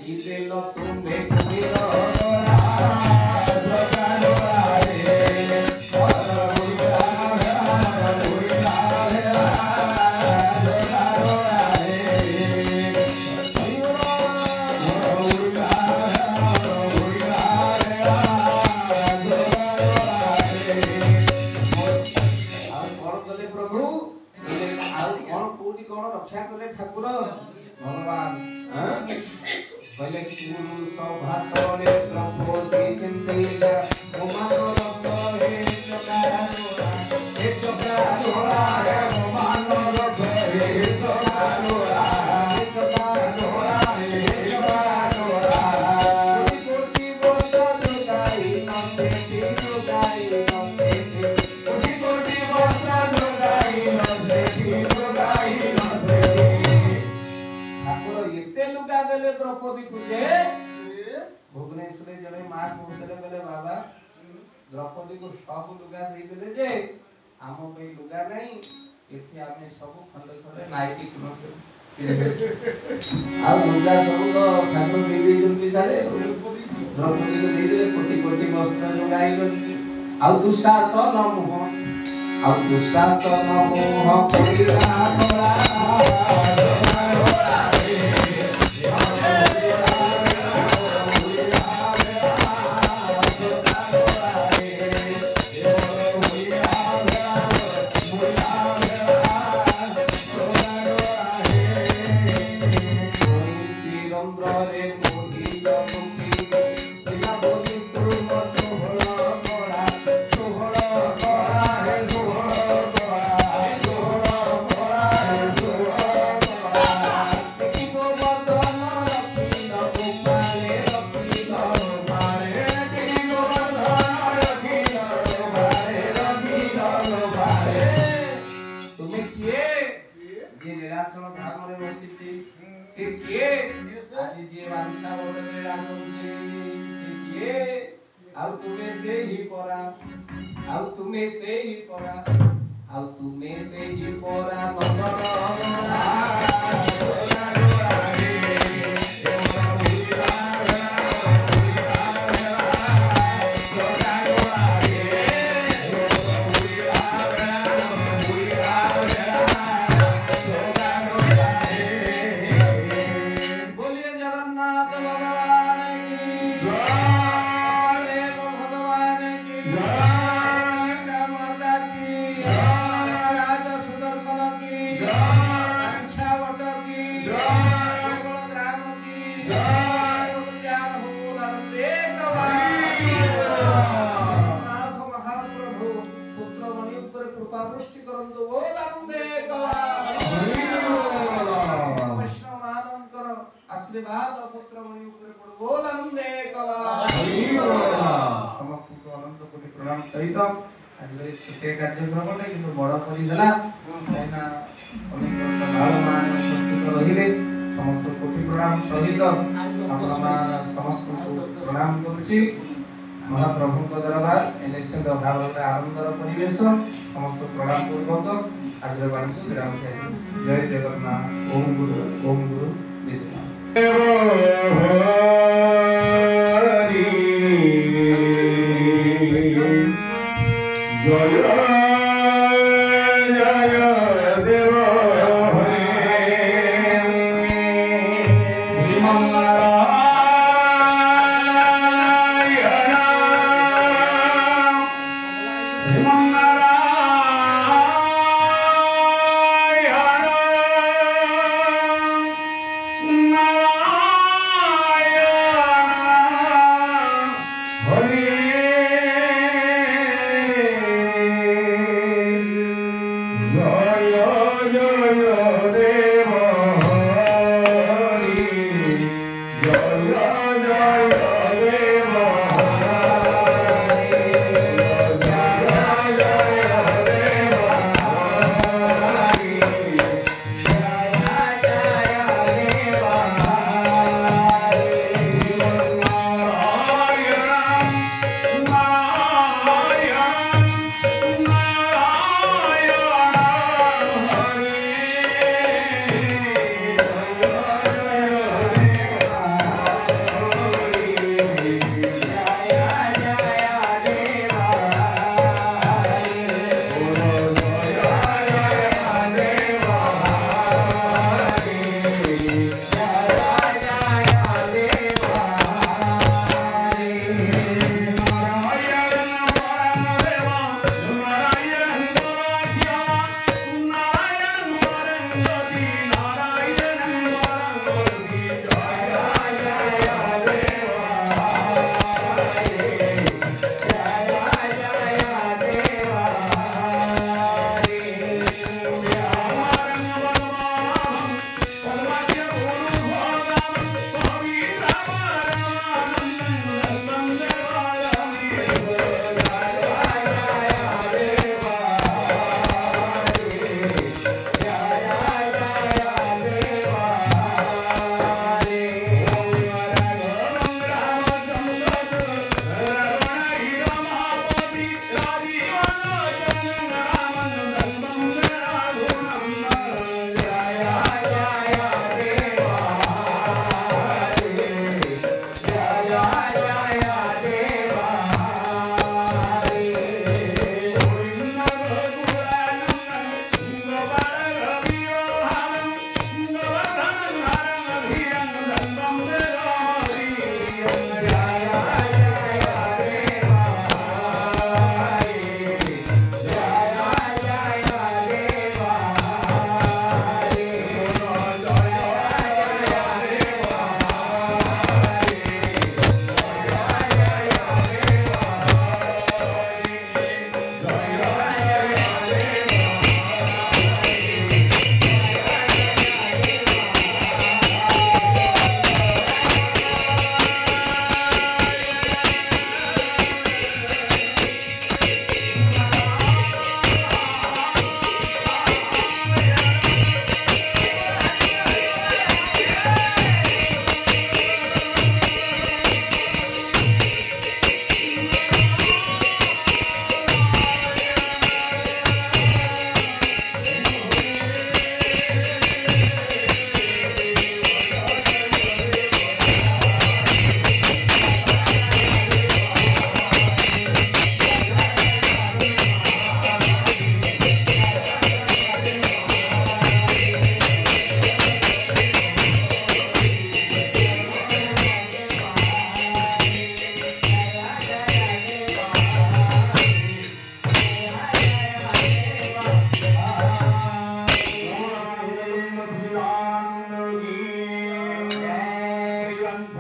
दिलो तुम्हें कुमिरो रक्षा करे ठाकुर भगवान कहले गुरु सौभाग्य द्रौपदी चिंतिला मोमानो रक्त हे चका घोड़ा हे मोमानो रक्त हे चका घोड़ा हे कोटि बोला जुगाई नंदे जुगाई नंदे कोटि बोला जुगाई नंदे जुगाई एते लुगा देले द्रौपदी को जे भुवनेश्वर जने मां कहले गले बाबा द्रौपदी को सब लुगा दे देले जे आमो पे लुगा नहीं एथि आमे सब खंड खंड नाइटी किनते आ लुगा सब तो ठाकुर देवी जुलपी सारे द्रौपदी को दे देले कोटि कोटि वस्त्र लुगाई आ दुशासन मोह कोइला मोरा महाप्रभु को दरबार निश्चित भाव आनंदर परिवेश समस्त प्रणाम पूर्वक आज वाणी को विराम दिया। जय जगन्नाथ। ओम गुरु विष्णु Nara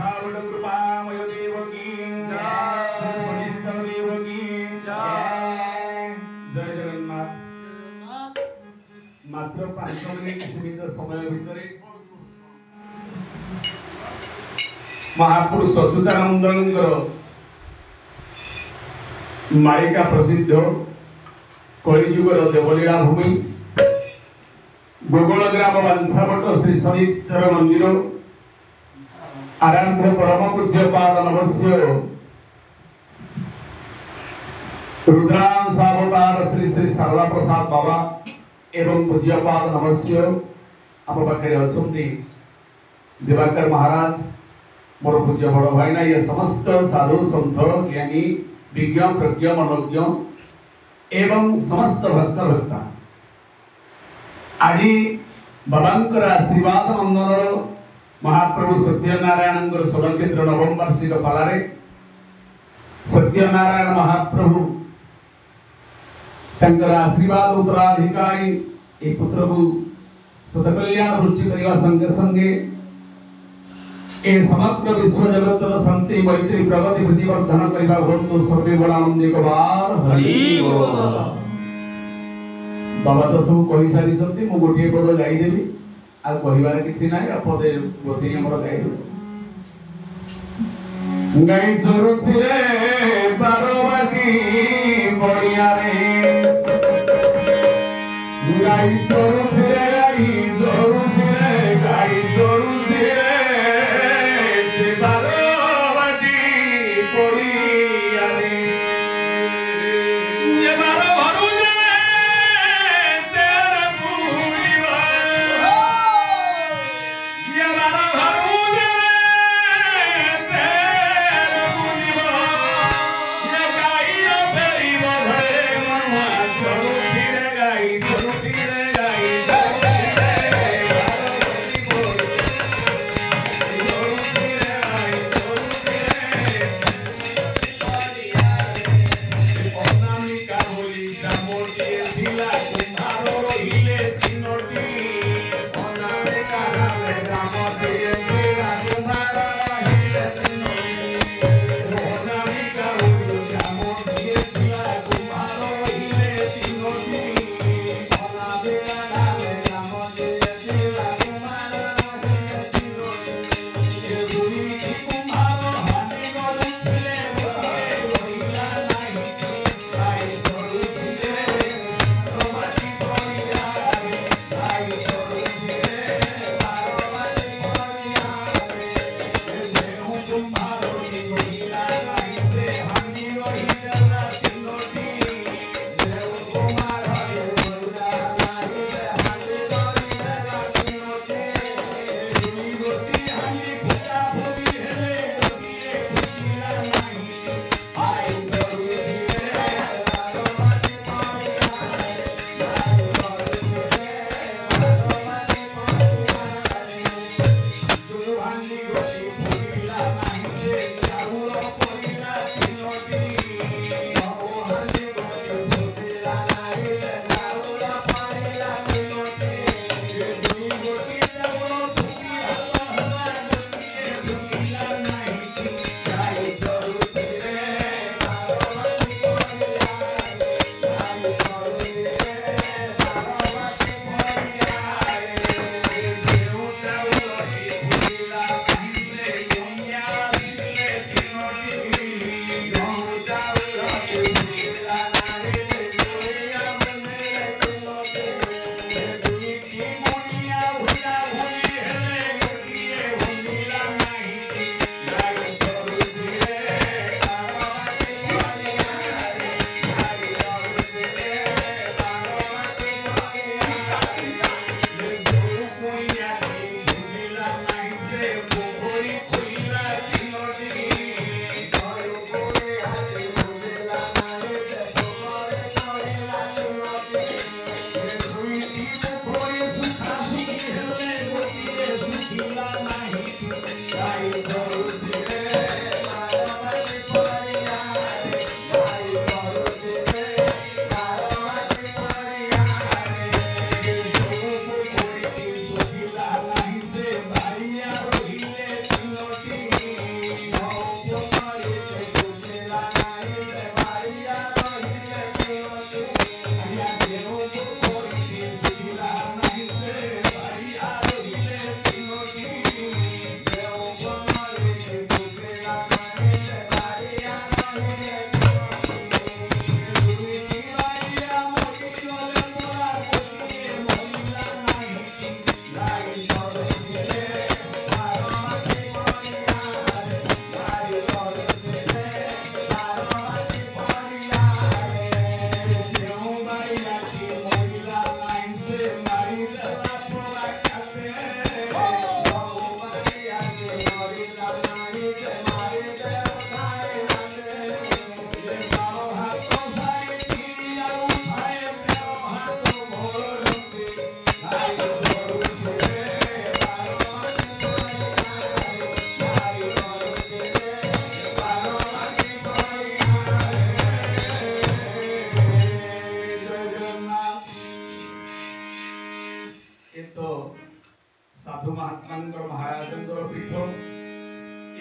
सावड़ कृपामय देव की जय देव की जय जगन्नाथ मात्र 5 मिनिट सीमित समय भितर महापुरुष अच्युतानंदଙ୍କର मालिका प्रसिद्ध कलिजुगर देवलीला भूमि गोगल ग्राम बांसावट श्री शनिचर मंदिर आराध्य परम पूज्यपाद नमस्य रुद्रांशावतार श्री श्री शारदा प्रसाद बाबा एवं पूज्यपाद नमस्य आप पाखे अच्छे दिवाकर महाराज मोर पूज्य बड़ भाईना ये समस्त साधु संत ज्ञानी विज्ञ प्रज्ञ मनोज्ञ एवं समस्त भक्त भक्ता आज बाबांकर आशीर्वाद नंदन महाप्रभु सत्यनारायण 16 केन्द्र नवम वार्षिक पालारे सत्यनारायण महाप्रभु तंकर आशीर्वाद उत्तराधिकारी एक पुत्र को सतकल्याण दृष्टि करने संगे संगे ए समग्र विश्व जगत शांति मैत्री प्रगति वृद्धि वर्धन करबा हेतु सर्वे बड़ानंद एक बार हरि बोल बाबा तो सब कहि सारी छथि मु गोटे पद गाई देबी आ कहिबार किछि नाही आ पदे बसी हमर गाई गाई चोरु छिले बारवाटी बड़िया रे गाई चोरु छिले गाई चोरु छिले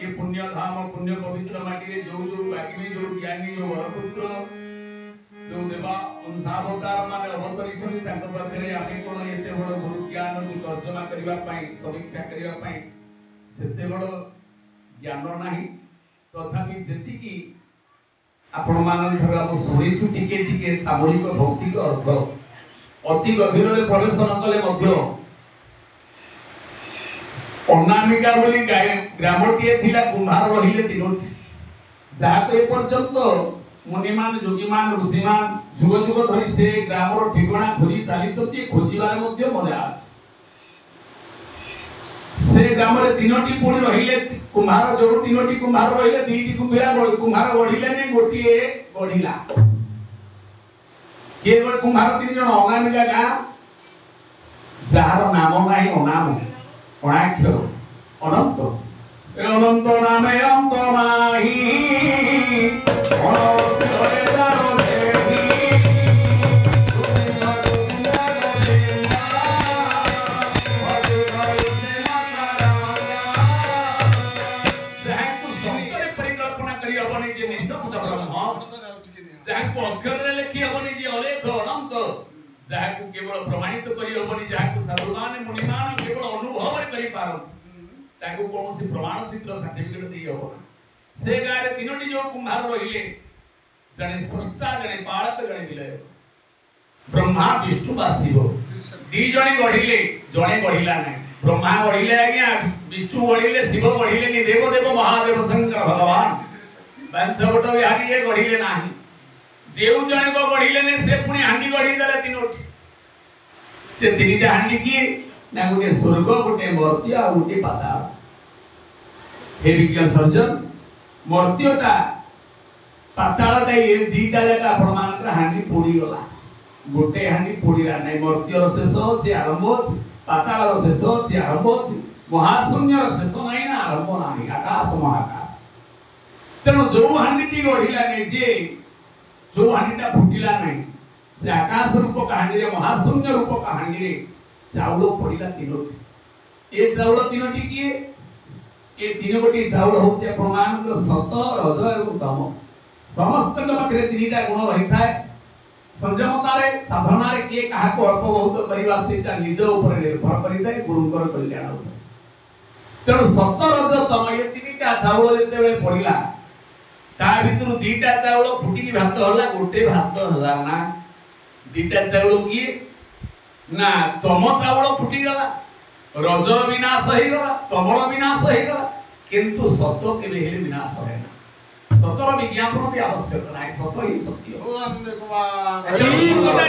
ये पुण्य धाम पुण्य पवित्र माटी जो जो बाकी जो ज्ञानी जो वरपुत्र जो देवा अंशावतार माने अवतरी छथि तांको पाखरे आमे कोन एते बड़ गुरु ज्ञान को तर्जमा करिवा पई समीक्षा करिवा पई सेते बड़ ज्ञान नाही तथापि जेति की आपण मान थरा हम सुनिछु टिके टिके सामूहिक भौतिक अर्थ अति गभीर रे प्रवेश न कले मध्य अनामिका बोली ग्रामटिए थिला कुम्हार रहिले तिनोटी जहा तो ए पर्यंत मुनिमान योगीमान ऋषिमान जुग जुग धरि से ग्रामर ठिकाना खोजी चली खोजिबार मध्य मजा आछि से ग्राम रे तीनोटी पुणी रहिले कुम्हार जो तीनोटी कुम्हार रहिले दीटी कुम्हार बढ़िले नै गोटिए बढ़िला के गो कुम्हार तीन जण अनामिका गां जहार नाम नाही अनाम अनाक्षर अनंत अनंत नामे अंत नाही अनंत होए दारो देही परिकल्पना करी हबनी जे निशब्द ब्रह्म जाहाको अक्षर रे लिखि हबनी जे अलेख अनंत जाहाको केवल प्रमाणित करी हबनी जाहाको साधुमान मुनिमान केवल अनुभव करी पारो ताको कोनोसी प्रमाण चित्र सर्टिफिकेट देई हबो से गारे तीनोटी जो कुम्हार रहिले जने स्रष्टा जने पालक जने विलय ब्रह्मा विष्णु वा शिव दी जने गढिले जने गढिला नै ब्रह्मा गढिले आज्ञा विष्णु गढिले शिव गढिले नि देव देव महादेव शंकर भगवान पंचवट बिहारी ये गढिले नाही जेउ जने को गढिले ने से पुनी हांडी गढि देले तीनोटी से तीनटा हांडी की ना गुटे स्वर्ग गुटे मर्त्य आ गुटे पाताल हे विज्ञ सर्जन मर्त्यटा पातालटा ये दीटा जका आपण मानकर हांडी पोडी गला गोटे हांडी पोडीला नै मर्त्यर शेष अछि आरंभ अछि पातालर शेष अछि आरंभ अछि महाशून्यर शेष नै ना आरंभ नाही आकाश महाकाश तेनो जो हांडीटी गढिला नै जे जो हांडीटा फुटिला नै से आकाश रूप हांडी रे महाशून्य रूप हांडी रे चाउल पडिला तीनोटी ए चाउल तीनोटी की ए तीन गोटी चाउल होते प्रमाण सत रज एवं तम समस्त पाखे तीनटा गुण रही थाए संयमता रे साधना रे के कहा को अल्प बहुत करिवा सेटा निज ऊपर निर्भर करि थाए गुरुंकर कल्याण ऊपर तेणु सत रज तम ए तीनटा चाउल जेते बेले पडिला ता भितरु दीटा चाउल फुटी भात होला गोटे भात होला ना दीटा चाउल की ना तम चाउल फुटी गला रज विनाश हो गला तमर विनाश हो गला किंतु सत्य केले हेले विनाश है ना सतर विज्ञापन भी आवश्यक नाही सत ही सत्य ओ आनंद कुमार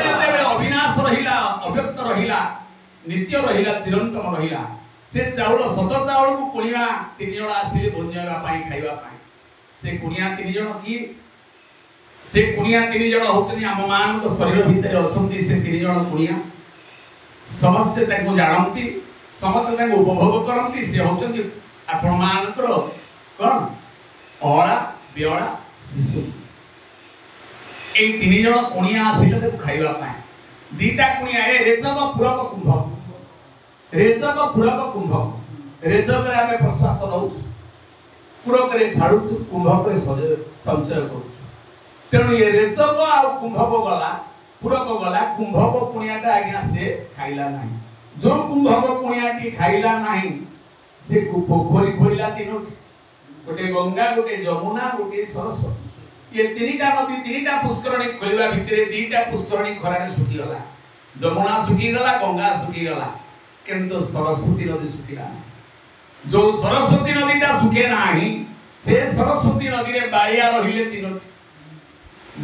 जते अविनाश रहिला अव्यक्त रहिला नित्य रहिला चिरंतन रहिला से चाउल सत चाउल को कुणिया तीन जण आसीले भोजनरा पाई खाइबा पाई से कुणिया तीन जण की से कुणिया तीन जण होतनी हम मान को शरीर भीतर अछंती से तीन जण कुणिया समस्त ताको जानंती समस्त ताको उपभोग करंती से होतनी आपण मानकर कोन ओळा बेळा शिशु ए तीन जण कुणिया आसीले ताको खाइबा पाई दीटा कुणिया ए रेचक पुरक कुंभ रेचक रे हमें प्रश्वास नउछु पुरक रे छाडुछु कुंभक रे संचय करूछु तेणु ये रेचक आ कुंभक गला पुरक गला कुंभक पुणियाटा आज्ञा से खाइला नाही जो कुंभक पुणियाटी खाइला नाही से पोखरी खोइला तीनोटी गोटे गंगा गोटे जमुना गोटे सरस्वती ये तीनटा नदी तीनटा पुष्करणी खोलिबा भितरे दीटा पुष्करणी खराने सुखी गला जमुना सुखी गला गंगा सुखी गला किंतु सरस्वती नदी सुखीला जो सरस्वती नदीटा सुखे नाही से सरस्वती नदी रे बालिया रहिले तीनोटी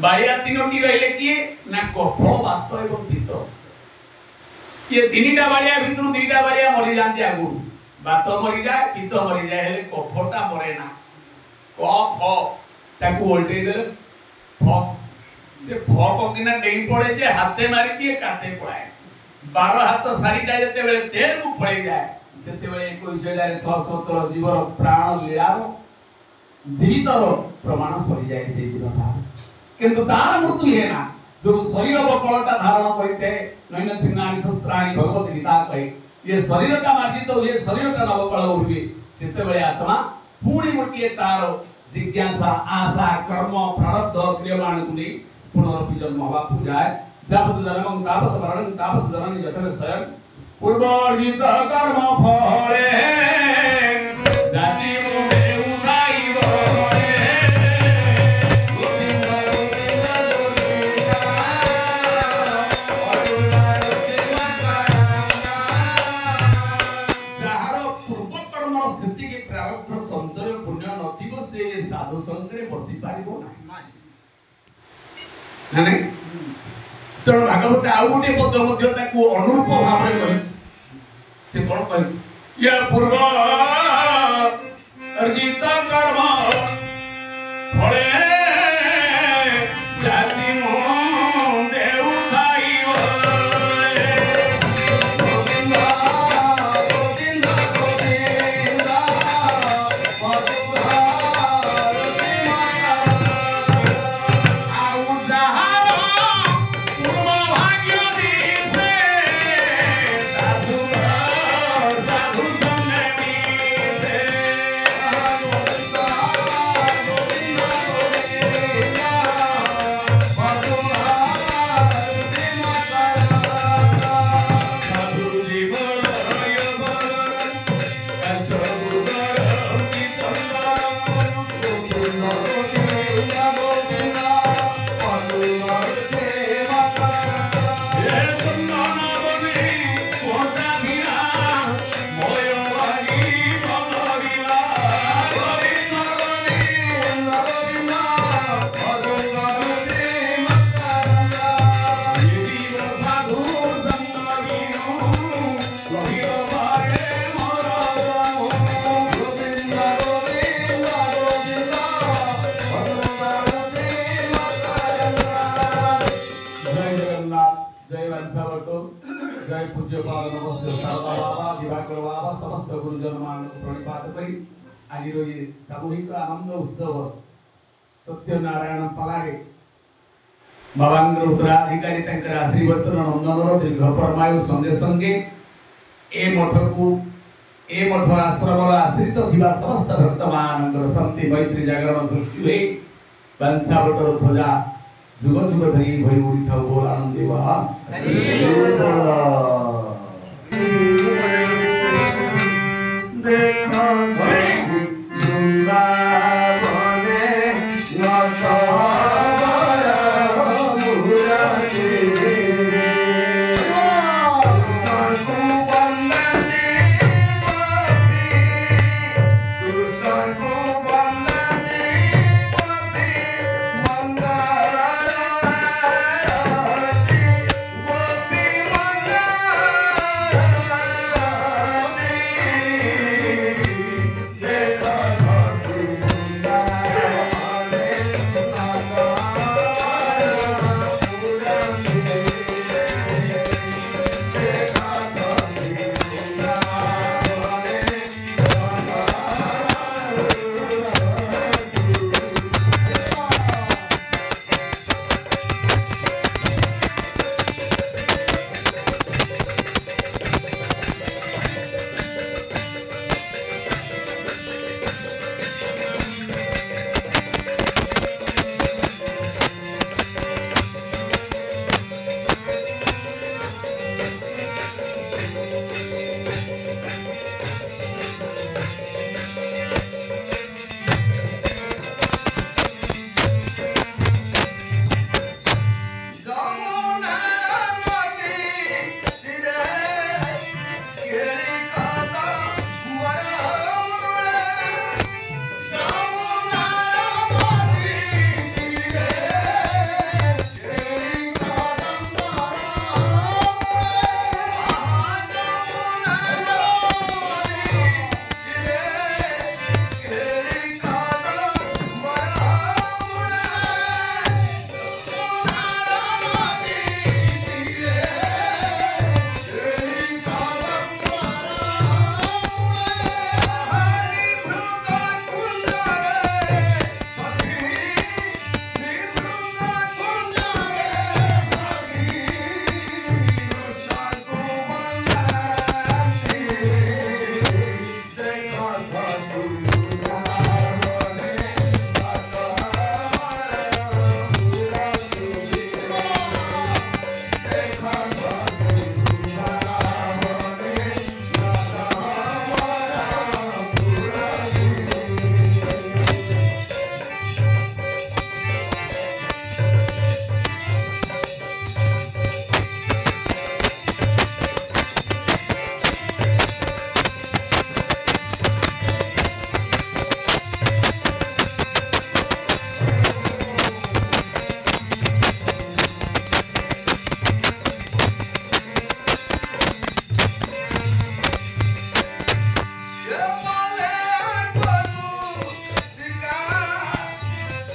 बालिया तीनोटी रहिले किए ना कफ वात एवं पित्त ये तीनटा बालिया भितरु दीटा बालिया मरि जांती आगु वात मरि जाए पित्त मरि जाए हेले कफटा मरे ना कफ ताकू उल्टे दे फक से फक किना डेई पड़े जे हाथे मारी दिए काते पड़ाए 12 हाथ सारीटा जते बेले तेल को पड़े जाए सेते बेले 21617 जीवर प्राण लीलार जीवितर प्रमाण सरी जाए से दिनटा किंतु तार मृत्यु है ना जो शरीर बकलटा धारण करते नैन छिन्नानि शस्त्राणि भगवत गीता कहे ये शरीर का मार्जित तो ये शरीर का नवकल उर्वी सेते बेले आत्मा पुणी गोटे तार जिज्ञासा आशा कर्म प्रारब्ध क्रियमाण को नहीं पुनरपि जन्म हवा जाए जावत जन्मं तावत मरणं तावत जननी जठर शयन पूर्वर्जित कर्म फले जाति मोहे उदाई बले संचय पुण्य नथिब से साधु संगरे बसी पारिबो नाही तेणु भागवत आउ गोटे पद मध्य ताकू अनुरूप भाव में कहि से कोन कहि या पूर्व अर्जित कर्म फले जाति मोह देउ खाइबो जय पूज्य पाद नमस्य शारदा बाबा दिवाकर बाबा समस्त गुरुजन मान प्रणिपात करी आज ये सामूहिक आनंद उत्सव सत्यनारायण पलागे बाबांगर उत्तराधिकारी तंकर आशीर्वचन नंदन दीर्घ परमायु संगे संगे ए मठ आश्रम आश्रित थिबा समस्त भक्त मानकर शांति मैत्री जागरण सृष्टि हुए बंसावटर ध्वजा जुग जुग धरी भई उठा बोल आनंद देवा देखो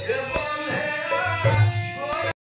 ଏ